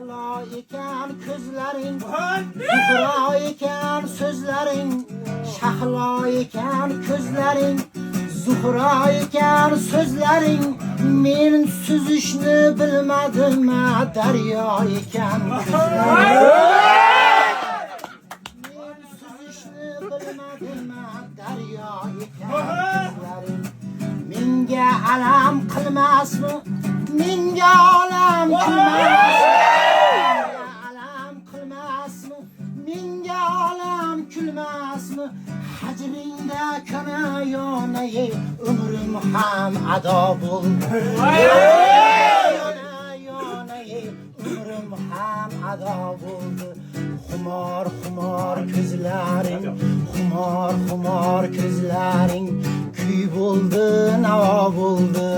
Shahlo ekan ko'zlaring, Zuhro ekan so'zlaring, Shahlo ekan ko'zlaring, Zuhro ekan so'zlaring, men suzishni bilmadim, daryo ekan ko'zlaring. Men suzishni bilmadim, daryo ekan ko'zlaring. Menga alam qilmasmi? Menga olam kulmasmi? Alam qilmasmi? Menga olam kulmasmi? Hajringda kana yonay, umrim ham ado bo'ldi. Yonay, umrim ham ado bo'ldi. Xumor xumor ko'zlaring, xumor xumor ko'zlaring, kuy bo'ldi, navo bo'ldi.